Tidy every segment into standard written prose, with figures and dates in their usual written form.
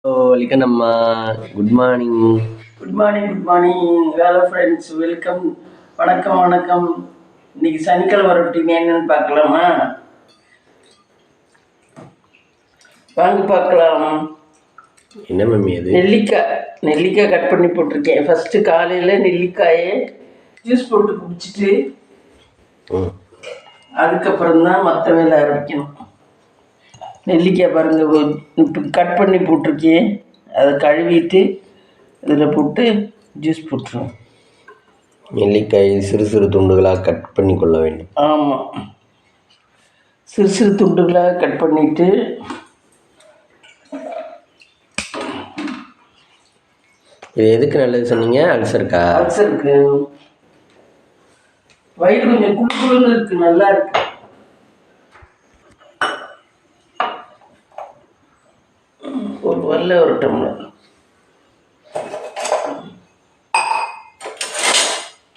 Welcome அம்மா. Good morning. Good morning, good morning. Hello friends, welcome. வணக்கம், வணக்கம். இன்னைக்கு சனிக்கிழமை ரொட்டீன் என்னன்னு பார்க்கலாமா? வாங்க பார்க்கலாம். என்ன மம்மி அது? நெல்லிக்காய் கட் பண்ணி போட்டிருக்கேன். ஃபஸ்ட்டு காலையில் நெல்லிக்காயை ஜூஸ் போட்டு குடிச்சிட்டு அதுக்கப்புறம் தான் மற்ற வேலை ஆரம்பிக்கணும். நெல்லிக்காய் பாருங்கள், இப்போ கட் பண்ணி போட்டிருக்கேன். அதை கழுவிட்டு இதில் போட்டு ஜூஸ் போட்டுருவோம். நெல்லிக்காய் சிறு சிறு துண்டுகளாக கட் பண்ணி கொள்ள வேண்டும். ஆமாம், சிறு சிறு துண்டுகளாக கட் பண்ணிவிட்டு இது எதுக்கு நல்லது சொன்னீங்க? அல்சருக்கா? அல்சருக்கு. வயிறு கொஞ்சம் குழுக்குழுன்னு இருக்குது, நல்லா இருக்கு. ஒரு டம்ளர்.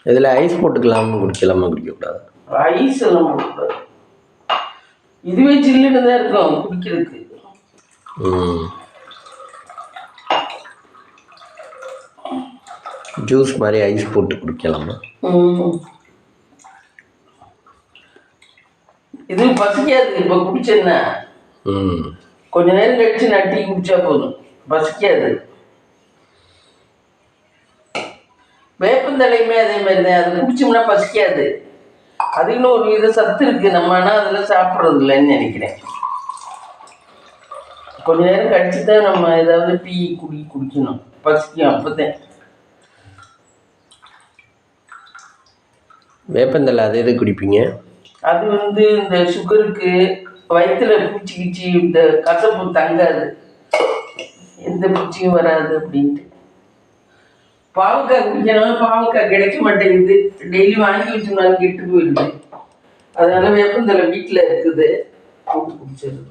இதில் ஐஸ் போட்டுக்கலாம்னு குடிக்கலாமா? குடிக்கக்கூடாது. ஐஸ் எல்லாம் போடக்கூடாது. இதுவே சில்லுன்னு தான் இருக்கும் குடிக்கிறதுக்கு. ஜூஸ் மாதிரி ஐஸ் போட்டு குடிக்கலாமா? இது பசிக்காது. இப்போ குடிச்சேன்னா கொஞ்ச நேரம் கழிச்சு நான் டீ குடிச்சா போதும், பசிக்காது. வேப்பந்தலையுமே அதே மாதிரி தான், அது குடிச்சோம்னா பசிக்காது. அதுக்குன்னு ஒரு வித சத்து இருக்கு, நம்ம ஆனால் அதில் சாப்பிட்றது இல்லைன்னு நினைக்கிறேன். கொஞ்ச நேரம் கழிச்சு தான் நம்ம ஏதாவது டீ குடிக்கணும், பசிக்கும் அப்போதான். வேப்பந்தலை அது எது குடிப்பீங்க? அது இந்த சுகருக்கு, வயிற்றுல பூச்சி இந்த கசப்பு தங்காது, எந்த பூச்சியும் வராது அப்படின்ட்டு. பாவக்காய் குடிக்கணும், பாவக்காய் கிடைக்க மாட்டேங்குது. டெய்லி வாங்கி வச்சோம்னாலும் கெட்டு போயிடுது. அதனால வேப்பந்தலை வீட்டில் இருக்குது, போட்டு குடிச்சிருது.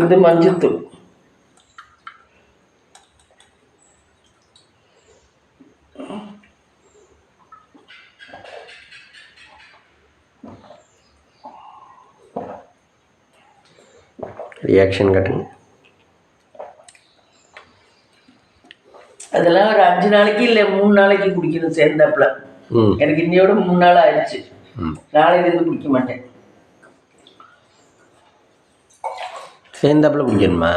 இது மஞ்சத்தூள். ரியாக்ஷன் காட்டுங்க. அதெல்லாம் ஒரு 5 நாளைக்கு இல்லை 3 நாளைக்கு குடிக்கணும் சேர்ந்தாப்புல. எனக்கு இன்னையோட 3 நாள் ஆயிடுச்சு. நாளையிலேருந்து குடிக்க மாட்டேன். சேர்ந்தாப்புல குடிக்கணுமா?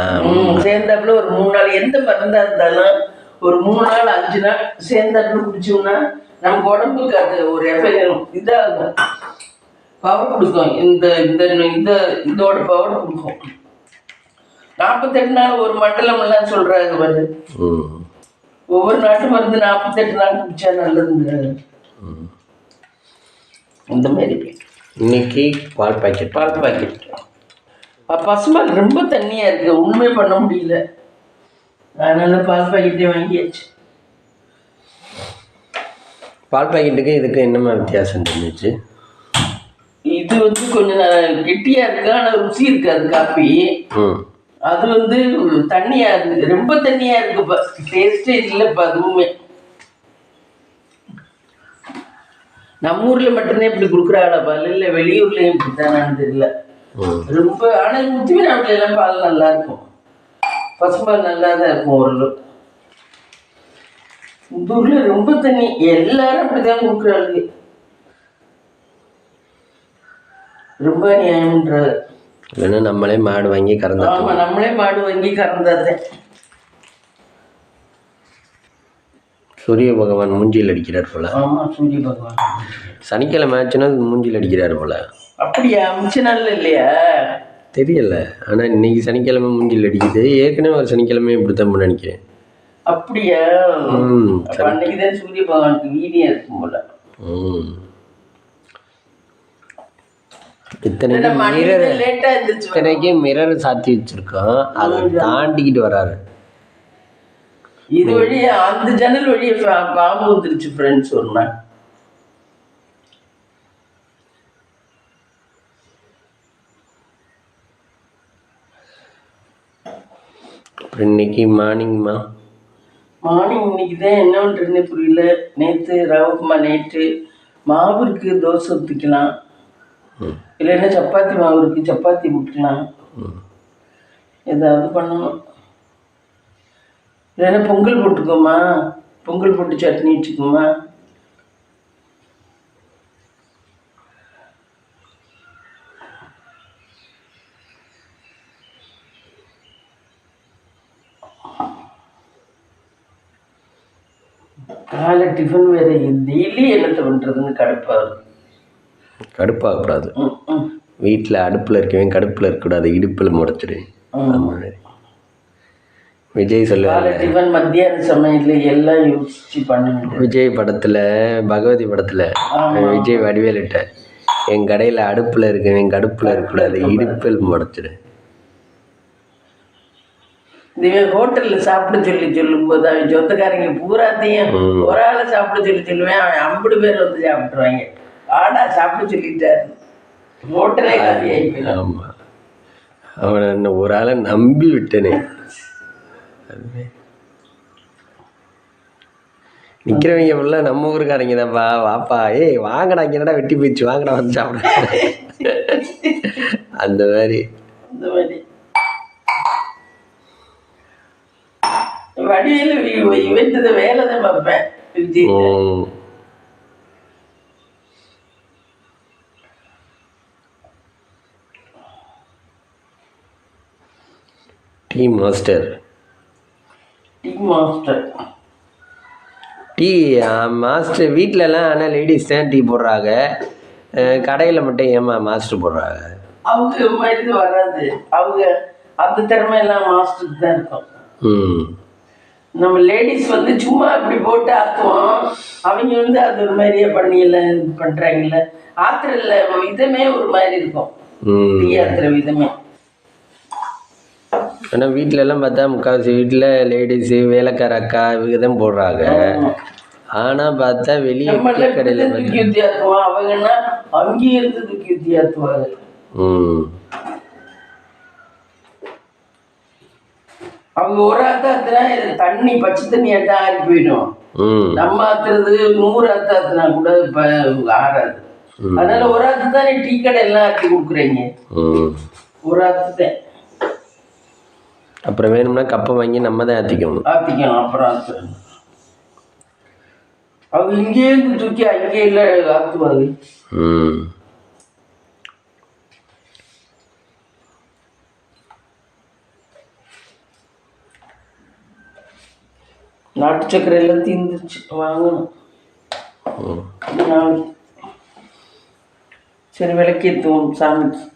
சேர்ந்தாப்புல ஒரு 3 நாள், எந்த மருந்தாக இருந்தாலும் ஒரு 3 நாள் 5 நாள் சேர்ந்தாப்புல குடிச்சோம்னா நமக்கு உடம்புக்கு அது ஒரு எஃபெக்ட் இதாகும், பவர் கொடுக்கும். இதோட பவர் கொடுக்கும். 48 நாள் ஒரு மண்டலம் எல்லாம் சொல்றாங்க பாரு. ஒவ்வொரு நாட்டு மருந்து 48 நாள் குடிச்சா நல்லதுங்க. இந்த மாதிரி இன்னைக்கு பால் பாக்கெட் பசுமால் ரொம்ப தண்ணியா இருக்கு, ஒண்ணுமே பண்ண முடியல. அதனால பால் பாக்கெட்டே வாங்கியாச்சு. பால் பாக்கெட்டுக்கு இதுக்கு என்னமா வித்தியாசம் இருந்துச்சு? இது கொஞ்சம் கெட்டியா இருக்கு, ஆனா ருசி இருக்காது காப்பி. அது தண்ணியா இருக்கு, ரொம்ப தண்ணியா இருக்கு, டேஸ்டே இல்லைப்பா அதுவுமே. நம்ம ஊர்ல மட்டும்தான் இப்படி கொடுக்குறாங்களா பால், இல்லை வெளியூர்லயும் இப்படித்தானு தெரியல. ரொம்ப ஆனா முத்துவி நாட்டுல எல்லாம் பால் நல்லா இருக்கும், பசும்பால் நல்லா தான் இருக்கும் ஓரளவு. இந்த ஊர்ல ரொம்ப தண்ணி, எல்லாரும் அப்படிதான் கொடுக்குறாங்க. ரொம்ப நியாயம்ன்றாரு. இல்லைன்னா நம்மளே மாடு வாங்கி கறந்தா. ஆமா, நம்மளே மாடு வாங்கி கறந்தாதே. சூரிய பகவான் மூஞ்சியில் அடிக்கிறார் போல. ஆமா, சூரிய பகவான் சனிக்கிழமை ஆச்சுன்னா மூஞ்சியில் அடிக்கிறார் போல. அப்படியா? மிச்ச நாள்ல இல்லையா தெரியல, ஆனா இன்னைக்கு சனிக்கிழமை மூஞ்சியில் அடிக்குது. ஏற்கனவே ஒரு சனிக்கிழமை இப்படித்தான் நினைக்கிறேன். அப்படியா? அன்னைக்குதான் சூரிய பகவானுக்கு வீரியம் இருக்கும் போல. இத்தனைக்கு மிரர் சாத்தி வச்சிருக்கோம், அதை தாண்டிக்கிட்டு வராரு. இது வழியா அந்த ஜன்னல் வழியா பாம்பு வந்துருச்சு ஃப்ரெண்ட்ஸ் ஒரு நாள். இன்னைக்கு மார்னிங்மா மார்னிங் இன்னைக்கு தான் என்ன பண்ணுறதுன்னு புரியல. நேற்று ரவுக்குமா, நேற்று மாவு இருக்கு, தோசை ஊற்றிக்கலாம். இல்லைன்னா சப்பாத்தி மாவு இருக்கு, சப்பாத்தி விட்டுக்கலாம். ஏதாவது பண்ணணும். இல்லைன்னா பொங்கல் போட்டுக்கோமா, பொங்கல் போட்டு சட்னி வச்சுக்கோமா. காலை டிஃபன் வேற டெய்லி என்னத்தை பண்ணுறதுன்னு கடுப்பாகுது. கடுப்பாகக்கூடாது. வீட்டில் அடுப்பில் இருக்கவேன், கடுப்பில் இருக்கக்கூடாது, இடுப்பில் முடைச்சிடுவேன். அந்த மாதிரி விஜய் சொல்லுவாங்க, டிஃபன் மத்தியான சமையல் எல்லாம் யோசிச்சு பண்ணுங்க. விஜய் படத்தில், பகவதி படத்தில் விஜய் வடிவேலிட்ட, என் கடையில் அடுப்பில் இருக்கவேன், கடுப்பில் இருக்கக்கூடாது, இடுப்பில் முடைச்சிடு. இதுவே ஹோட்டலில் சாப்பிட சொல்லும்போது அவன் சொந்தக்காரங்க பூராத்தையும் ஒரு ஆளை சாப்பிட சொல்லுவேன். அவன் 50 பேர் வந்து சாப்பிட்ருவாங்க. ஆடா சாப்பிட சொல்லிட்டாரு, ஹோட்டலே காலி. ஆமாம், அவனை ஒரு ஆளை நம்பி விட்டனே. அதுவே நிற்கிறவங்க ஃபுல்லாக நம்ம ஊருக்காரங்க தான்ப்பா. வாப்பா, ஏய் வாங்கடா, இங்கே என்னடா வெட்டி போயிடுச்சு, வாங்கடா வந்து சாப்பிட. அந்த மாதிரி வடிவேலு இவன்றது வேலை தான் பார்ப்பேன். Vijay tea master. Tea master வீட்டிலலாம் ஆனால் லேடிஸ் தான் டீ போடுறாங்க, கடையில் மட்டும் ஏமா மாஸ்டர் போடுறாங்க? அவங்க மாதிரி வராது. அவங்க அந்த திறமை எல்லாம் மாஸ்டருக்கு தான் இருக்கும். நம்ம லேடிஸ் வந்து சும்மா அப்படி போட்டு ஆற்றுவோம். அவங்க வந்து அது ஒரு மாதிரியே பண்ணியெல்லாம் இது பண்ணுறாங்கல்ல. ஆத்திரல விதமே ஒரு மாதிரி இருக்கும். டீ ஆத்திர விதமே. ஆனால் வீட்டிலலாம் பார்த்தா முக்கால்வாசி வீட்டில் லேடிஸு வேலைக்கார அக்கா இவங்க தான் போடுறாங்க. ஆனால் பார்த்தா வெளியே கடையில் தூக்கி ஊற்றி ஆற்றுவோம். அவங்கன்னா அங்கேயே இருந்து தூக்கி ஊற்றி ஆற்றுவாங்க. அவங்க ஒரு ஆத்தாத்துனா தண்ணி பச்சை தண்ணி ஆட்டா ஆறி போயிடும். நம்ம ஆத்துறது 100 ஆத்தாத்துனா கூட ஆறாது. அதனால ஒரு ஆத்து தானே டீ கடை எல்லாம் ஆற்றி கொடுக்குறீங்க. ஒரு ஆத்து தான். அப்புறம் வேணும்னா கப்பை வாங்கி நம்ம தான் ஆற்றிக்கணும். அப்புறம் ஆத்து அவங்க இங்கேயே இருந்து தூக்கி அங்கே இல்லை ஆற்றுவாங்க. நாட்டு சக்கரை எல்லாம் தீர்ந்துருச்சு, வாங்கணும். சரி, விளக்கேற்றுவோம் சாமிக்கு.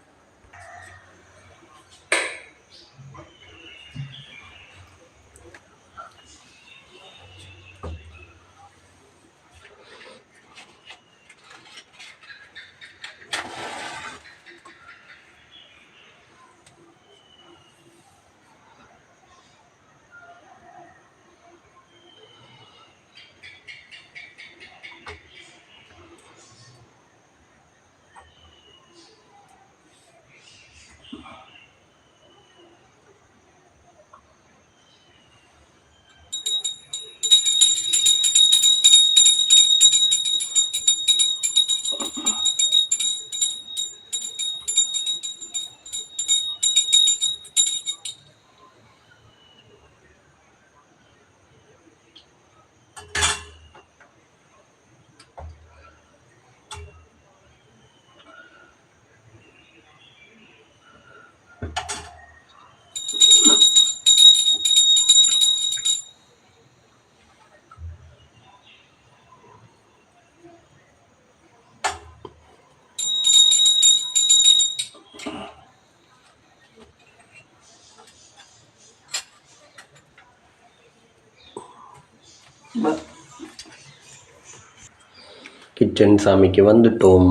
கிச்சன் சாமிக்கு வந்துட்டோம்.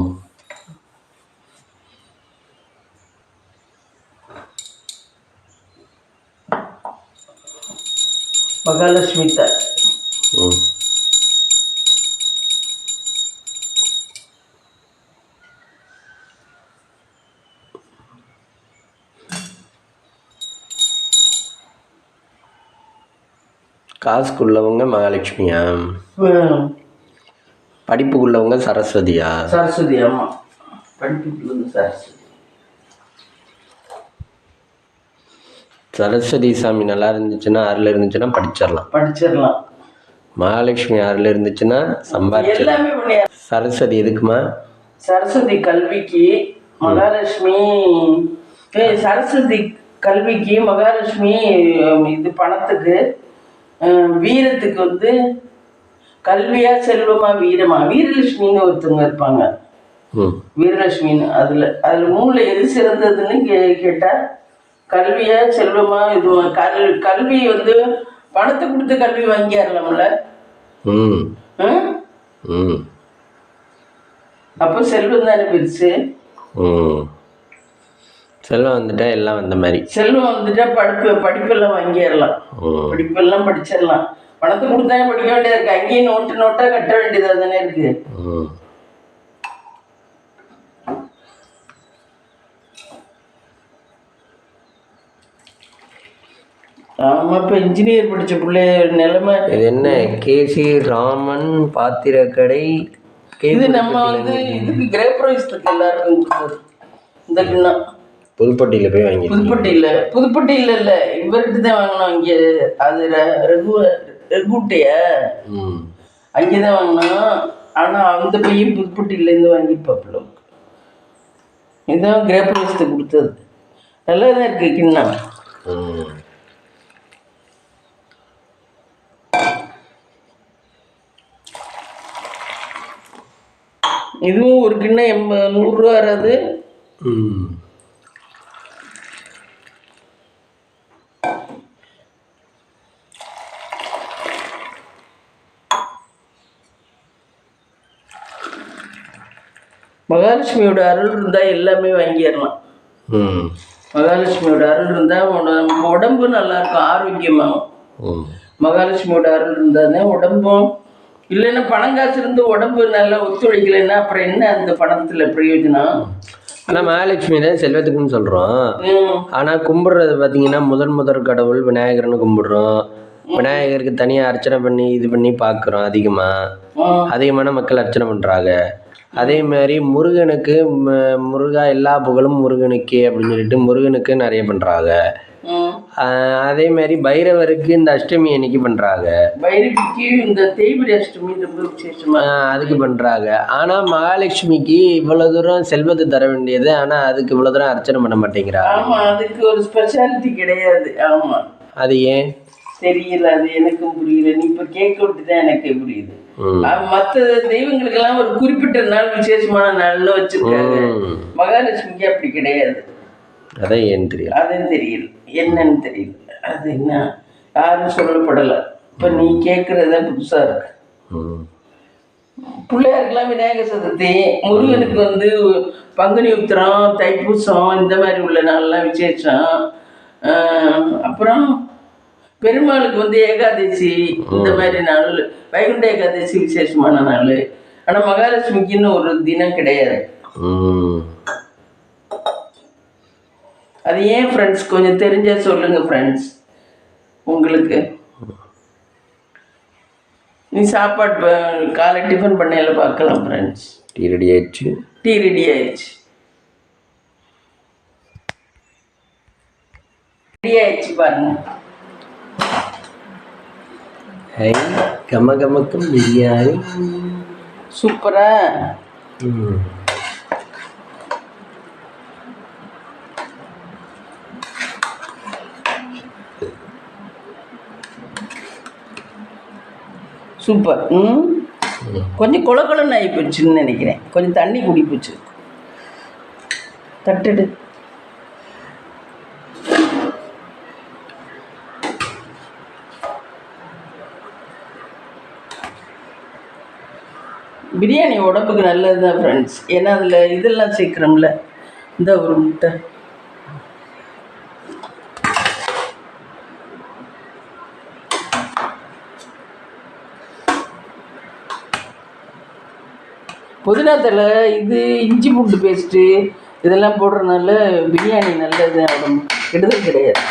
மகாலட்சுமி தாய். காசுக்குள்ளவங்க மகாலட்சுமியா? படிப்புக்குள்ளவங்க சரஸ்வதியா? சரஸ்வதி, ஆமாம், படிப்புக்குள்ள சரஸ்வதி. சரஸ்வதி சாமி நல்லா இருந்துச்சுன்னா, அருள் இருந்துச்சுன்னா படிச்சிடலாம். மகாலட்சுமி அருள் இருந்துச்சுன்னா சம்பாதிச்சு எல்லாமே பண்ணியா. சரஸ்வதி எதுக்குமா? சரஸ்வதி கல்விக்கு, மகாலட்சுமி சரஸ்வதி கல்விக்கு, மகாலட்சுமி இது பணத்துக்கு, வீரத்துக்கு வந்து கல்வியா செல்வமா வீரமா. வீரலட்சுமின்னு ஒருத்தவங்க இருப்பாங்க, வீரலட்சுமின்னு. அதில் மூணுல எது சிறந்ததுன்னு கேட்டால் கல்வியா செல்வமா இதுவா. கல்வி வந்து பணத்தை கொடுத்து கல்வி வாங்கிடலாம்ல. அப்போ செல்வம் தானே பெருசு. செல்வம் வந்துட்டா எல்லாம் வந்த மாதிரி. செல்வம் வந்துட்டா படிப்பெல்லாம் வாங்கிடலாம், படிப்பெல்லாம் படிச்சிடலாம். பணத்தை கொடுத்தானே படிக்க வேண்டியதா இருக்கு. அங்கேயும் நோட்டா கட்ட வேண்டியதா தானே இருக்கு. ஆமா, இப்ப இன்ஜினியர் படிச்ச பிள்ளை நிலைமை இது என்ன? கேசி ராமன் பாத்திரக்கடை. இது நம்ம வந்து இதுக்கு கிரேப்ரைஸ்க்கு எல்லாருக்கும் கொடுத்தது இந்த கிண்ணம். புதுப்பட்டியில போய் வாங்கி. புதுப்பட்டியில இல்ல, இவர்கிட்ட தான் வாங்கினோம். இங்கே அது ரெகுட்டைய அங்கேதான் வாங்கினோம். ஆனா அந்த பையன் புதுப்பட்டியில இருந்து வாங்கிப்பாப்புல. இதுதான் கிரேப்ரைஸ்க்கு கொடுத்தது. நல்லா தான் இருக்கு கிண்ணம். இதுவும் ஒரு கிண்ணம் 100 ரூபா வராது. மகாலட்சுமியோட அருள் இருந்தா எல்லாமே வாங்கிடலாம். மகாலட்சுமியோட அருள் இருந்தா நம்ம உடம்பு நல்லா இருக்கும், ஆரோக்கியமாகும். மகாலட்சுமியோட அருள் இருந்தானே உடம்பும். இல்லைன்னா பணம் காசு இருந்து உடம்பு நல்லா ஒத்துழைக்கலைன்னா அப்புறம் என்ன அந்த பணத்துல பிரயோஜனம்? ஆனால் மகாலட்சுமி தான் செல்வத்துக்குன்னு சொல்கிறோம். ஆனால் கும்பிட்றது பார்த்தீங்கன்னா முதல் கடவுள் விநாயகர்னு கும்பிடுறோம். விநாயகருக்கு தனியாக அர்ச்சனை பண்ணி இது பண்ணி பார்க்குறோம். அதிகமான மக்கள் அர்ச்சனை பண்ணுறாங்க. அதே மாதிரி முருகனுக்கு முருகா எல்லா புகழும் முருகனுக்கே அப்படின்னு சொல்லிட்டு முருகனுக்கு நிறைய பண்ணுறாங்க. அதே மாதிரி பைரவருக்கு இந்த அஷ்டமி அன்னைக்கு பண்றாங்க. பைரவிக்கு இந்த தேய்பிரை அஷ்டமி ரொம்ப விசேஷமா அதுக்கு பண்றாங்க. ஆனா மகாலட்சுமிக்கு இவ்வளவு தூரம் செல்வத்தை தர வேண்டியது, ஆனா அதுக்கு இவ்வளவு தூரம் அர்ச்சனை பண்ண மாட்டேங்கிறாங்க. ஆமா, அதுக்கு ஒரு ஸ்பெஷாலிட்டி கிடையாது. ஆமா, அது ஏன் தெரியல. அது எனக்கும் புரியல. நீ இப்ப கேட்க விட்டுதான் எனக்கு புரியுது. மற்ற தெய்வங்களுக்கு எல்லாம் ஒரு குறிப்பிட்ட நாள் விசேஷமான நாள்ல வச்சிருக்காங்க. மகாலட்சுமிக்கு அப்படி கிடையாது. அதான் ஏன்னு தெரியல. அதுன்னு தெரியல, என்னன்னு தெரியல. அது என்ன யாரும் சொல்லப்படலை. இப்போ நீ கேட்குறத புதுசாக இருக்கு. பிள்ளையாருக்கெல்லாம் விநாயகர் சதுர்த்தி, முருகனுக்கு வந்து பங்குனி உத்திரம், தைப்பூசம், இந்த மாதிரி உள்ள நாள்லாம் விசேஷம். அப்புறம் பெருமாளுக்கு வந்து ஏகாதசி, இந்த மாதிரி நாள், வைகுண்ட ஏகாதசி விசேஷமான நாள். ஆனால் மகாலட்சுமிக்குன்னு ஒரு தினம் கிடையாது. அது ஏன் ஃப்ரெண்ட்ஸ்? கொஞ்சம் தெரிஞ்சா சொல்லுங்க ஃப்ரெண்ட்ஸ். உங்களுக்கு நீ சாப்பாடு காலை டிஃபன் பண்ணையில பார்க்கலாம் ஃப்ரெண்ட்ஸ். டீ ரெடி ஆயிடுச்சு. பாருங்க. கமகமக்கும் பிரியாணி சூப்பரா. சூப்பர். கொஞ்சம் கொலன்னு ஆகி போச்சுன்னு நினைக்கிறேன். கொஞ்சம் தண்ணி குடி போச்சு. தட்டெடு. பிரியாணி உடம்புக்கு நல்லது தான் ஃப்ரெண்ட்ஸ். ஏன்னா அதில் இதெல்லாம் சேர்க்குறோம்ல. இந்த ஒரு முட்டை புதினா தலை, இது இஞ்சி பூண்டு பேஸ்ட்டு இதெல்லாம் போடுறதுனால பிரியாணி நல்லது, உடம்பு கெடுதல் கிடையாது.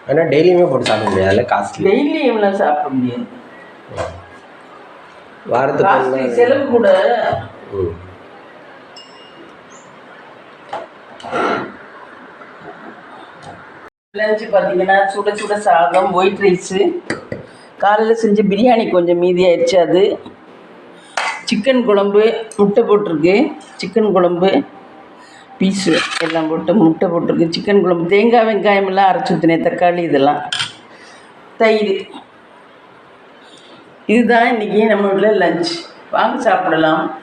ஆனால் டெய்லியுமே போட்டு சாப்பிட முடியாது, காஸ்ட்லி. டெய்லியும்லாம் சாப்பிட முடியாது. வாரத்துக்கு ஒரு காஸ்ட்லி நாள். செலவு கூட. ம். லஞ்சு பார்த்தீங்கன்னா சுட சுட சாதம், ஒயிட் ரைஸு, காலையில் செஞ்ச பிரியாணி கொஞ்சம் மீதி ஆயிடுச்சு. அது சிக்கன் குழம்பு, முட்டை போட்டிருக்கு, சிக்கன் குழம்பு பீஸு எல்லாம் போட்டு முட்டை போட்டிருக்கு, சிக்கன் குழம்பு, தேங்காய் வெங்காயமெல்லாம் அரைச்சி ஊற்றினேன், தக்காளி இதெல்லாம், தயிர். இதுதான் இன்றைக்கி நம்ம வீட்டில் லஞ்ச். வாங்க சாப்பிடலாம்.